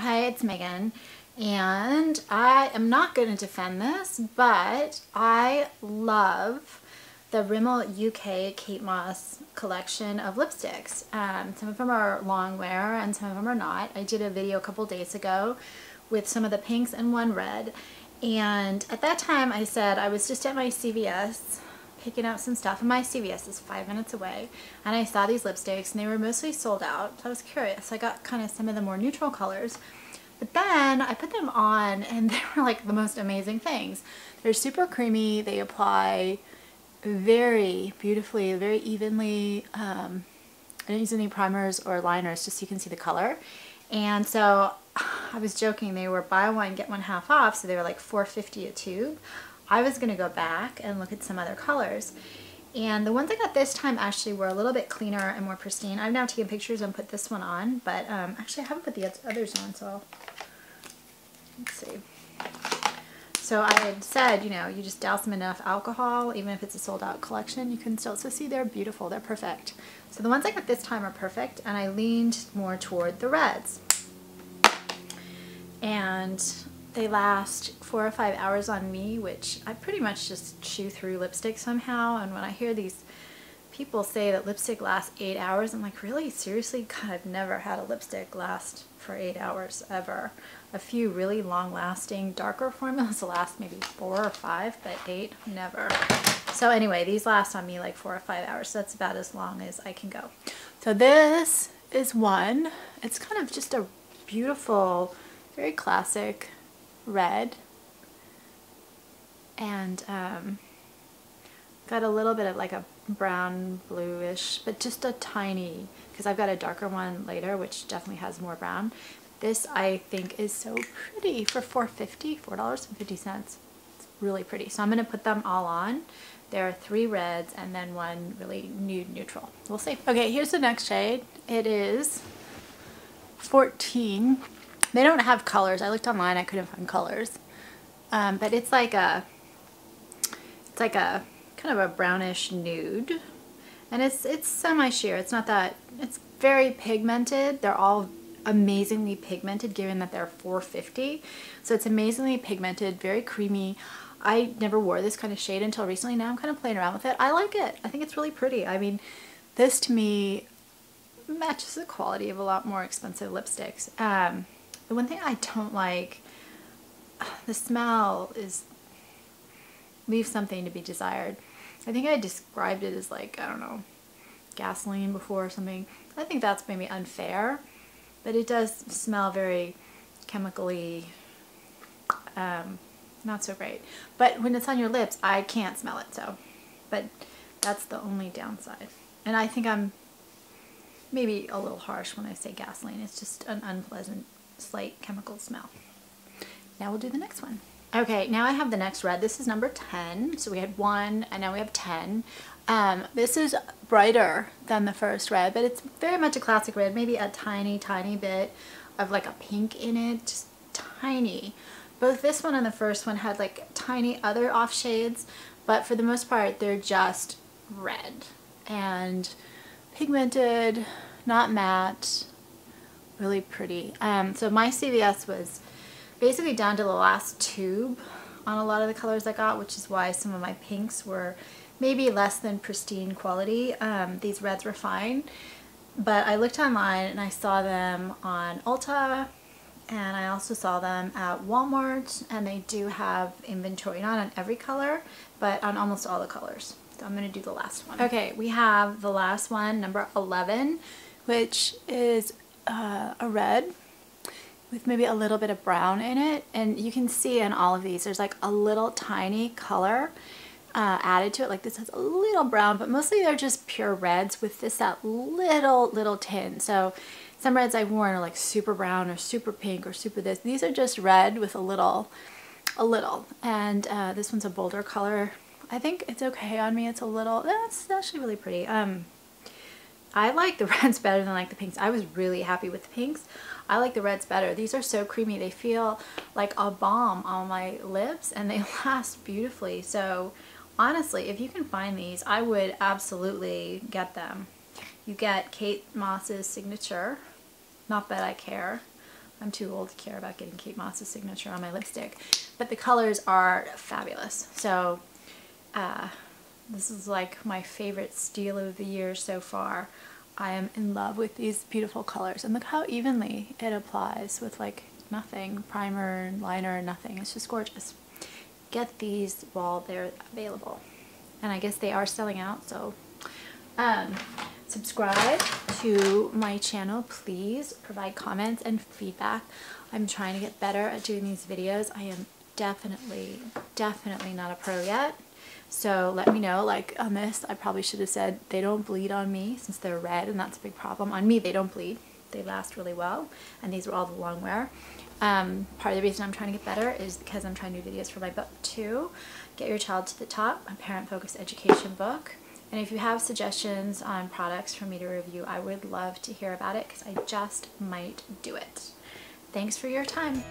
Hi, it's Megan, and I am not going to defend this, but I love the Rimmel Kate Moss collection of lipsticks. Some of them are long wear and some of them are not. I did a video a couple days ago with some of the pinks and one red, and at that time I said I was just at my CVS picking out some stuff, and my CVS is 5 minutes away, and I saw these lipsticks and they were mostly sold out, so I was curious. I got kind of some of the more neutral colors, but then I put them on and they were like the most amazing things. They're super creamy, they apply very beautifully, very evenly. I didn't use any primers or liners just so you can see the color, and so I was joking, they were buy one get one half off, so they were like $4.50 a tube. I was going to go back and look at some other colors, and the ones I got this time actually were a little bit cleaner and more pristine. I've now taken pictures and put this one on, but actually I haven't put the others on, so let's see. So I had said, you know, you just douse them in enough alcohol, even if it's a sold out collection, you can still see they're beautiful, they're perfect. So the ones I got this time are perfect, and I leaned more toward the reds. And they last 4 or 5 hours on me, which I pretty much just chew through lipstick somehow. And when I hear these people say that lipstick lasts 8 hours, I'm like, really? Seriously? God, I've never had a lipstick last for 8 hours ever. A few really long-lasting darker formulas last maybe 4 or 5, but 8, never. So anyway, these last on me like 4 or 5 hours. So that's about as long as I can go. So this is one. It's kind of just a beautiful, very classic red, and got a little bit of like a brown bluish, but just a tiny, because I've got a darker one later which definitely has more brown. This I think is so pretty for $4.50. It's really pretty. So I'm going to put them all on. There are 3 reds and then one really nude neutral. We'll see. Okay, here's the next shade. It is 14. They don't have colors. I looked online, I couldn't find colors. But it's like a kind of a brownish nude. And it's semi-sheer. It's not that, it's very pigmented. They're all amazingly pigmented given that they're $4.50. So it's amazingly pigmented, very creamy. I never wore this kind of shade until recently. Now I'm kind of playing around with it. I like it. I think it's really pretty. I mean, this to me matches the quality of a lot more expensive lipsticks. The one thing I don't like, the smell leaves something to be desired. I think I described it as like, I don't know, gasoline before or something. I think that's maybe unfair, but it does smell very chemically, not so great. But when it's on your lips, I can't smell it, so, but that's the only downside. And I think I'm maybe a little harsh when I say gasoline. It's just an unpleasant, slight chemical smell. Now we'll do the next one. Okay, now I have the next red. This is number 10. So we had 1 and now we have 10. This is brighter than the first red, but it's very much a classic red. Maybe a tiny bit of like a pink in it, just tiny. Both this one and the first one had like tiny other off shades, but for the most part they're just red and pigmented, not matte. Really pretty. So my CVS was basically down to the last tube on a lot of the colors I got, which is why some of my pinks were maybe less than pristine quality. These reds were fine, but I looked online and I saw them on Ulta, and I also saw them at Walmart, and they do have inventory, not on every color, but on almost all the colors. So I'm going to do the last one. Okay, we have the last one, number 11, which is a red with maybe a little bit of brown in it, and you can see in all of these there's like a little tiny color added to it. Like this has a little brown, but mostly they're just pure reds with that little tint. So some reds I've worn are like super brown or super pink or super this. These are just red with a little, and this one's a bolder color. I think it's okay on me. It's a little, that's actually really pretty. I like the reds better than like the pinks. I was really happy with the pinks. I like the reds better. These are so creamy. They feel like a balm on my lips and they last beautifully. So honestly, if you can find these, I would absolutely get them. You get Kate Moss's signature. Not that I care. I'm too old to care about getting Kate Moss's signature on my lipstick. But the colors are fabulous. So this is like my favorite steal of the year so far. I am in love with these beautiful colors. And look how evenly it applies with like nothing, primer, liner, nothing. It's just gorgeous. Get these while they're available. And I guess they are selling out, so subscribe to my channel, please. Provide comments and feedback. I'm trying to get better at doing these videos. I am definitely not a pro yet. So let me know, like on this, I probably should have said they don't bleed on me since they're red, and that's a big problem. On me, they don't bleed. They last really well, and these are all the long wear. Part of the reason I'm trying to get better is because I'm trying to do videos for my book too. Get Your Child to the Top, a parent-focused education book. And if you have suggestions on products for me to review, I would love to hear about it because I just might do it. Thanks for your time.